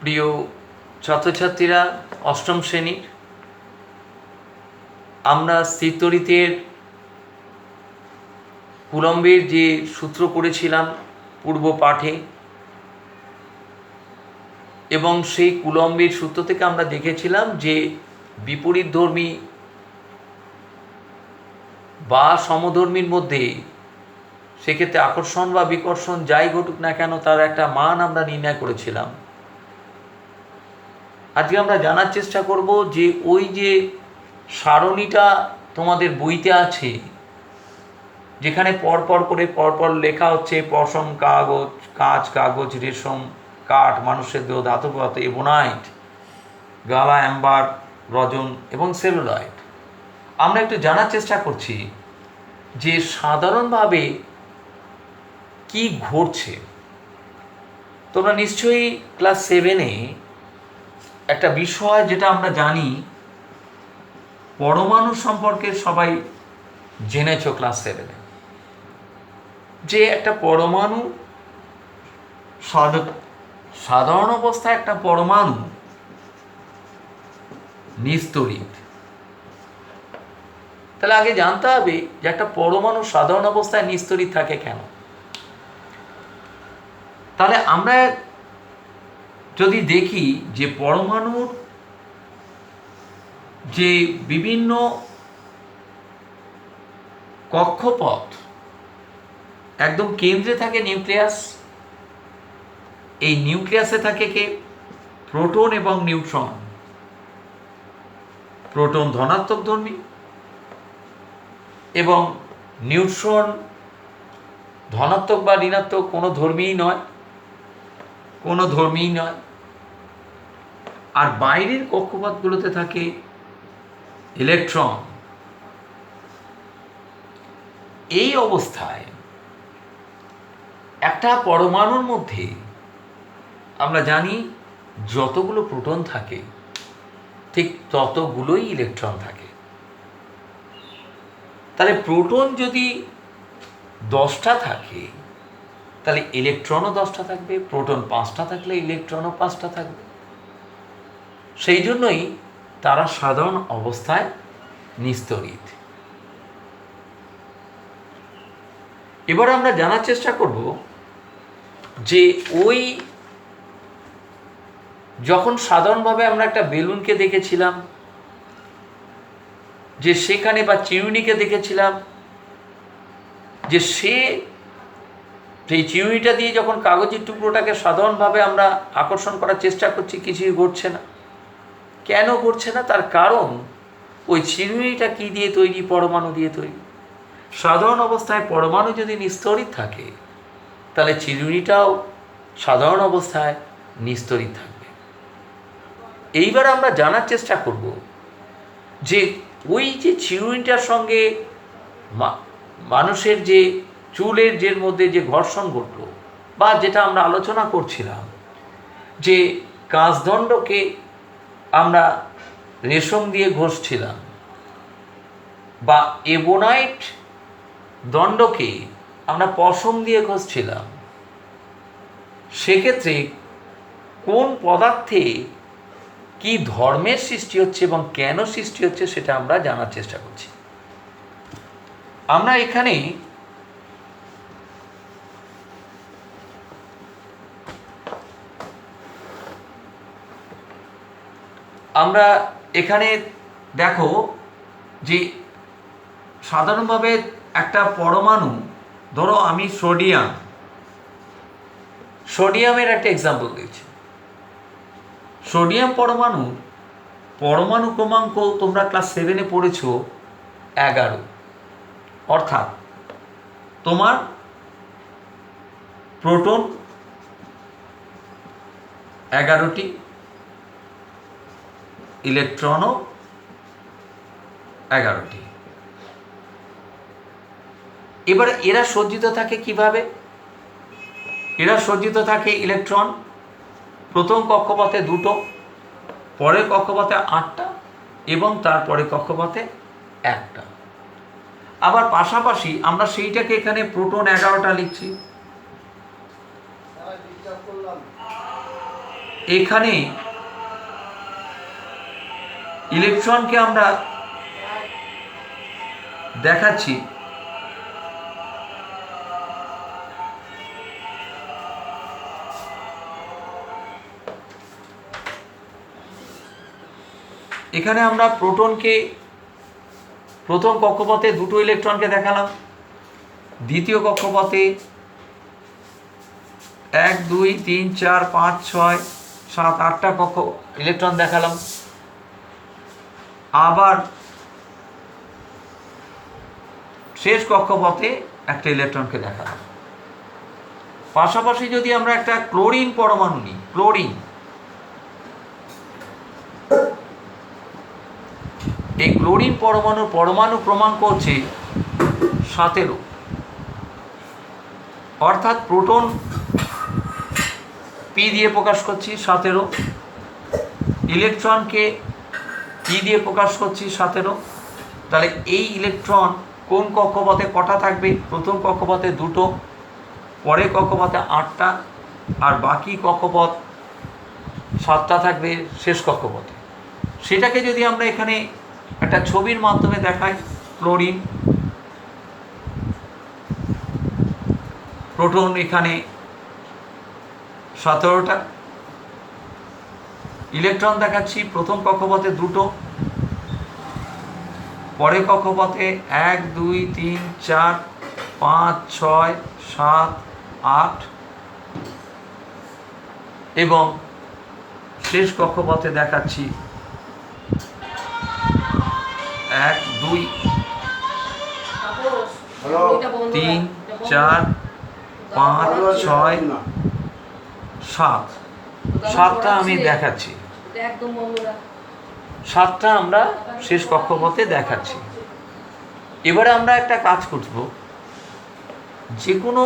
প্রিয় ছাত্রছাত্রীরা, অষ্টম শ্রেণীর আমরা স্থিরতড়িতের কুলম্বের যে সূত্র পড়েছিলাম পূর্ব পাঠে, এবং সেই কুলম্বের সূত্র থেকে আমরা দেখেছিলাম যে বিপরীতধর্মী বা সমধর্মীর মধ্যে সেক্ষেত্রে আকর্ষণ বা বিকর্ষণ যাই ঘটুক না কেন তার একটা মান আমরা নির্ণয় করেছিলাম। আজকে আমরা জানার চেষ্টা করব যে ওই যে সারণীটা তোমাদের বইতে আছে, যেখানে পরপর করে পরপর লেখা হচ্ছে পশম কাগজ, কাঁচ কাগজ, রেশম কাঠ, মানুষের দেহ, ধাতব পদার্থ, এবোনাইট, গালা, অ্যাম্বার, রজন এবং সেলুলয়েড। আমরা একটু জানার চেষ্টা করছি যে সাধারণভাবে কি ঘটছে। তোমরা নিশ্চয়ই ক্লাস 7-এ একটা বিষয় যেটা আমরা জানি, পরমাণু সম্পর্কে সবাই জেনেছ ক্লাস 7-এ, যে একটা পরমাণু সাধারণ অবস্থায় একটা পরমাণু নিস্তড়িত। তাহলে আগে জানতে হবে যে একটা পরমাণু সাধারণ অবস্থায় নিস্তড়িত থাকে কেন। তাহলে আমরা যদি দেখি যে পরমাণুর যে বিভিন্ন কক্ষপথ, একদম কেন্দ্রে থাকে নিউক্লিয়াস। এই নিউক্লিয়াসে থাকে কে? প্রোটন এবং নিউট্রন। প্রোটন ধনাত্মক ধর্মী এবং নিউট্রন ধনাত্মক বা ঋণাত্মক কোনো ধর্মীই নয়। আর বাইরের কক্ষপথগুলোতে থাকে ইলেকট্রন। এই অবস্থায় একটা পরমাণুর মধ্যে আমরা জানি যতগুলো প্রোটন থাকে ঠিক ততগুলোই ইলেকট্রন থাকে। তাহলে প্রোটন যদি 10টা থাকে তাহলে ইলেকট্রনও 10টা থাকবে, প্রোটন 5টা থাকলে ইলেকট্রনও 5টা থাকবে। সেই জন্যই তারা সাধারণ অবস্থায় নিস্তড়িত। এবার আমরা জানার চেষ্টা করব যে ওই যখন সাধারণভাবে আমরা একটা বেলুনকে দেখেছিলাম, যে সেখানে বা চিরুনিকে দেখেছিলাম যে সেই চিরুনিটা দিয়ে যখন কাগজের টুকরোটাকে সাধারণভাবে আমরা আকর্ষণ করার চেষ্টা করছি, কিছুই ঘটছে না। কেন ঘটছে না? তার কারণ ওই চিরুনিটা কি দিয়ে তৈরি? পরমাণু দিয়ে তৈরি। সাধারণ অবস্থায় পরমাণু যদি নিস্তড়িত থাকে তাহলে চিরুনিটাও সাধারণ অবস্থায় নিস্তড়িত থাকবে। এইবার আমরা জানার চেষ্টা করব যে ওই যে চিরুনিটার সঙ্গে মানুষের যে চুলের যে মধ্যে যে ঘর্ষণ ঘটল, বা যেটা আমরা আলোচনা করছিলাম যে কাঁচদণ্ডকে আমরা রেশম দিয়ে ঘষছিলাম, বা এবোনাইট দণ্ডকে আমরা পশম দিয়ে ঘষছিলাম, সেক্ষেত্রে কোন পদার্থে কি ধর্মের সৃষ্টি হচ্ছে এবং কেন সৃষ্টি হচ্ছে সেটা আমরা জানার চেষ্টা করছি। আমরা এখানে দেখো যে সাধারণভাবে একটা পরমাণু, ধরো আমি সোডিয়ামের একটা এক্সাম্পল দিচ্ছি। সোডিয়াম পরমাণু ক্রমাঙ্ক তোমরা ক্লাস 7-এ পড়েছো 11। অর্থাৎ তোমার প্রোটন 11টি, ইলেকট্রনও 11টি। এবার এরা সজ্জিত থাকে কিভাবে? এরা সজ্জিত থাকে ইলেকট্রন প্রথম কক্ষপথে 2টো, পরের কক্ষপথে 8টা এবং তারপরে কক্ষপথে 1টা। আবার পাশাপাশি আমরা সেইটাকে এখানে প্রোটন 11টা লিখছি। এখানে ইলেকট্রনকে আমরা দেখাচ্ছি এখানে আমরা প্রোটনকে প্রথম কক্ষপথে দুটো ইলেকট্রনকে দেখালাম, দ্বিতীয় কক্ষপথে 1 2 3 4 5 6 7 8টা ইলেকট্রন দেখালাম। আবার শেষ কক্ষপথে একটা ইলেকট্রনকে দেখালাম। পাশাপাশি যদি আমরা একটা ক্লোরিন পরমাণু নিই, এই ক্লোরিন পরমাণু ক্রমাঙ্ক হচ্ছে 17, অর্থাৎ প্রোটন পি দিয়ে প্রকাশ করছি 17, ইলেকট্রনকে পি দিয়ে প্রকাশ করছি 17। তাহলে এই ইলেকট্রন কোন কক্ষপথে কটা থাকবে? প্রথম কক্ষপথে 2টো, পরের কক্ষপথে 8টা, আর বাকি কক্ষপথ 7টা থাকবে শেষ কক্ষপথে। সেটাকে যদি আমরা এখানে একটা ছবির মাধ্যমে দেখাই, ক্লোরিন, প্রোটন এখানে 17টা, ইলেকট্রন দেখাচ্ছি প্রথম কক্ষপথে 2টো, পরের কক্ষপথে 1 2 3 4 5 6 7 8 এবং শেষ কক্ষপথে দেখাচ্ছি 1 2 3 4 5 6 7, 7টা আমি দেখাচ্ছি, 7টা আমরা শেষ কক্ষপথে দেখাচ্ছি। এবারে আমরা একটা কাজ করব, যে কোনো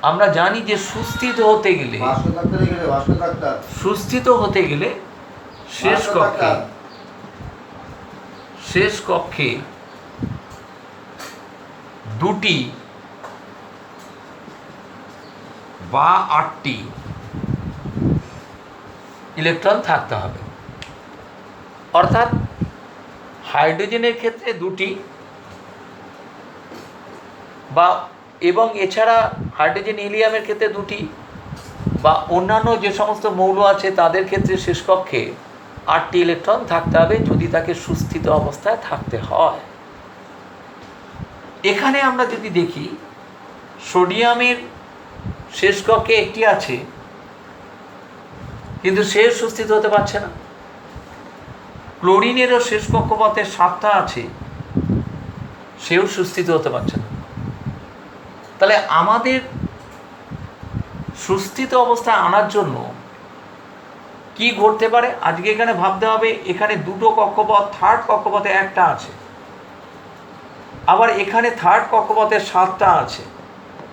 আমরা জানি যে সুস্থিত হতে গেলে শেষ কক্ষে 2টি বা 8টি ইলেকট্রন থাকতে হবে। অর্থাৎ হাইড্রোজেনের ক্ষেত্রে 2টি বা এবং এছাড়া হাইড্রোজেন হিলিয়ামের ক্ষেত্রে 2টি বা অন্যান্য যে সমস্ত মৌল আছে তাদের ক্ষেত্রে শেষ কক্ষে 8টি ইলেকট্রন থাকতে হবে যদি তাকে সুস্থিত অবস্থায় থাকতে হয়। এখানে আমরা যদি দেখি সোডিয়ামের শেষ কক্ষে 1টি আছে, কিন্তু সে সুস্থিত হতে পারছে না। ক্লোরিনেরও শেষ কক্ষপথে 7টা আছে, সেও সুস্থিত হতে পারছে না। তাহলে আমাদের সুস্থিত অবস্থায় আনার জন্য কি ঘটতে পারে আজকে এখানে ভাবতে হবে। এখানে 2টো কক্ষপথ, থার্ড কক্ষপথে 1টা আছে, আবার এখানে থার্ড কক্ষপথে 7টা আছে।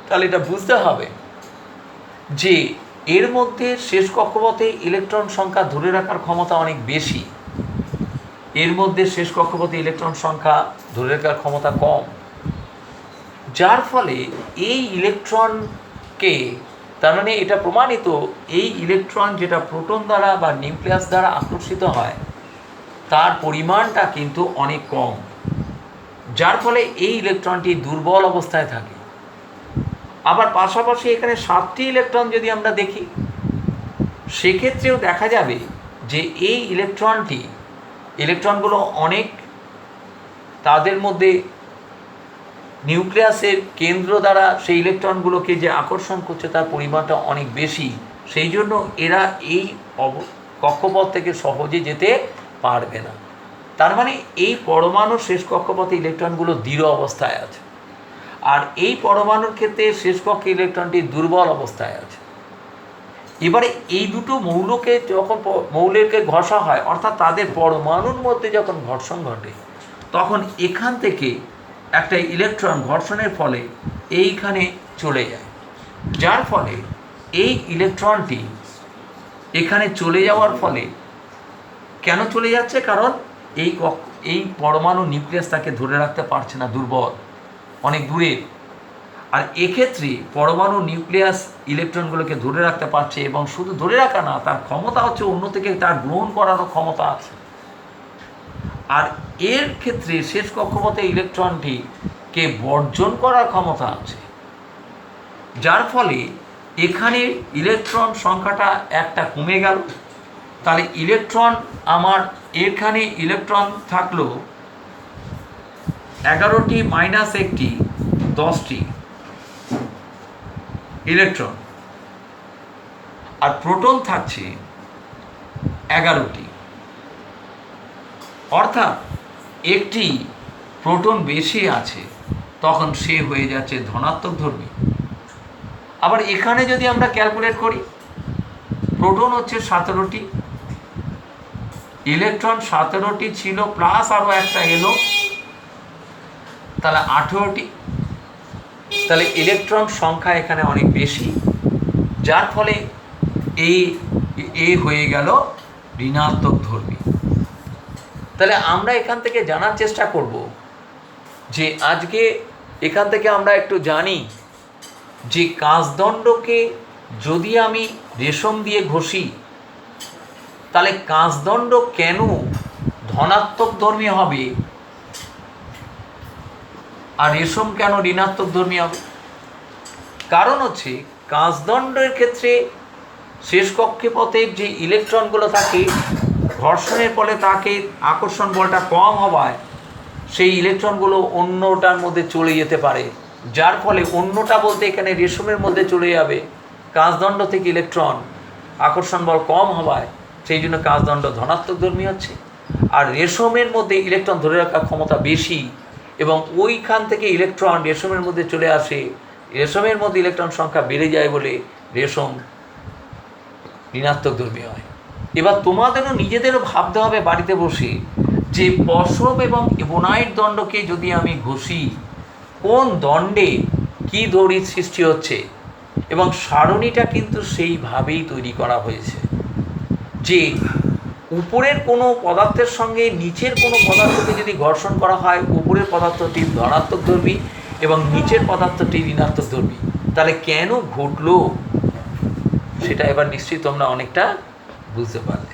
তাহলে এটা বুঝতে হবে যে এর মধ্যে শেষ কক্ষপথে ইলেকট্রন সংখ্যা ধরে রাখার ক্ষমতা অনেক বেশি, এর মধ্যে শেষ কক্ষপথে ইলেকট্রন সংখ্যা ধরে রাখার ক্ষমতা কম, যার ফলে এই ইলেকট্রনকে, তার মানে এটা প্রমাণিত, এই ইলেকট্রন যেটা প্রোটন দ্বারা বা নিউক্লিয়াস দ্বারা আকর্ষিত হয় তার পরিমাণটা কিন্তু অনেক কম, যার ফলে এই ইলেকট্রনটি দুর্বল অবস্থায় থাকে। আবার পাশাপাশি এখানে 7টি ইলেকট্রন যদি আমরা দেখি, সেক্ষেত্রেও দেখা যাবে যে এই ইলেকট্রনগুলো অনেক, তাদের মধ্যে নিউক্লিয়াসের কেন্দ্র দ্বারা সেই ইলেকট্রনগুলোকে যে আকর্ষণ করছে তার পরিমাণটা অনেক বেশি, সেই জন্য এরা এই কক্ষপথ থেকে সহজে যেতে পারবে না। তার মানে এই পরমাণুর শেষ কক্ষপথে ইলেকট্রনগুলো দৃঢ় অবস্থায় আছে, আর এই পরমাণুর ক্ষেত্রে শেষ কক্ষে ইলেকট্রনটি দুর্বল অবস্থায় আছে। এবারে এই দুটো মৌলকে যখন মৌলেরকে ঘষা হয়, অর্থাৎ তাদের পরমাণুর মধ্যে যখন ঘর্ষণ ঘটে, তখন এখান থেকে একটা ইলেকট্রন ঘর্ষণের ফলে এইখানে চলে যায়, যার ফলে এই ইলেকট্রনটি এখানে চলে যাওয়ার ফলে, কেন চলে যাচ্ছে? কারণ এই পরমাণু নিউক্লিয়াস তাকে ধরে রাখতে পারছে না, দুর্বল, অনেক দূরে। আর এক্ষেত্রে পরমাণু নিউক্লিয়াস ইলেকট্রনগুলোকে ধরে রাখতে পারছে, এবং শুধু ধরে রাখা না, তার ক্ষমতা হচ্ছে অন্য থেকে তার গ্রহণ করারও ক্ষমতা আছে। আর এর ক্ষেত্রে শেষ কক্ষপথে ইলেকট্রনটিকে বর্জন করার ক্ষমতা আছে, যার ফলে এখানে ইলেকট্রন সংখ্যাটা একটা কমে গেল। তাহলে ইলেকট্রন আমার এখানে ইলেকট্রন থাকলো 11টি মাইনাস 1টি 10টি ইলেকট্রন, আর প্রোটন থাকছে 11টি, অর্থাৎ একটি প্রোটন বেশি আছে, তখন সে হয়ে যাচ্ছে ধনাত্মক ধর্মী। আবার এখানে যদি আমরা ক্যালকুলেট করি, প্রোটন হচ্ছে 17টি, ইলেকট্রন 17টি ছিল, প্লাস আরও একটা এলো, তাহলে 18টি। তাহলে ইলেকট্রন সংখ্যা এখানে অনেক বেশি, যার ফলে এই হয়ে গেল ঋণাত্মক ধর্মী। তাহলে আমরা এখান থেকে জানার চেষ্টা করব যে আজকে এখান থেকে আমরা একটু জানি যে কাঁচদণ্ডকে যদি আমি রেশম দিয়ে ঘষি, তাহলে কাঁচদণ্ড কেন ধনাত্মক ধর্মী হবে আর রেশম কেন ঋণাত্মক ধর্মী হবে? কারণ হচ্ছে কাঁচদণ্ডের ক্ষেত্রে শেষ কক্ষপথের যে ইলেকট্রনগুলো থাকে, ঘর্ষণের ফলে তাকে আকর্ষণ বলটা কম হওয়ায় সেই ইলেকট্রনগুলো অন্যটার মধ্যে চলে যেতে পারে, যার ফলে অন্যটা বলতে এখানে রেশমের মধ্যে চলে যাবে। কাঁচদণ্ড থেকে ইলেকট্রন আকর্ষণ বল কম হওয়ায় সেই জন্য কাঁচদণ্ড ধনাত্মক ধর্মী হচ্ছে। আর রেশমের মধ্যে ইলেকট্রন ধরে রাখার ক্ষমতা বেশি, এবং ওইখান থেকে ইলেকট্রন রেশমের মধ্যে চলে আসে, রেশমের মধ্যে ইলেকট্রন সংখ্যা বেড়ে যায় বলে রেশম ঋণাত্মক ধর্মী হয়। এবার তোমাদেরও নিজেদেরও ভাবতে হবে বাড়িতে বসে যে পশম এবং ইবোনাইট দণ্ডকে যদি আমি ঘষি, কোন দণ্ডে কী দড়ির সৃষ্টি হচ্ছে, এবং সারণীটা কিন্তু সেইভাবেই তৈরি করা হয়েছে যে উপরের কোনো পদার্থের সঙ্গে নিচের কোনো পদার্থকে যদি ঘর্ষণ করা হয়, উপরের পদার্থটি ধনাত্মক ধর্মী এবং নিচের পদার্থটি ঋণাত্মক ধর্মী। তাহলে কেন ঘটলো সেটা এবার নিশ্চয়ই তোমরা অনেকটা বুঝতে পারলে।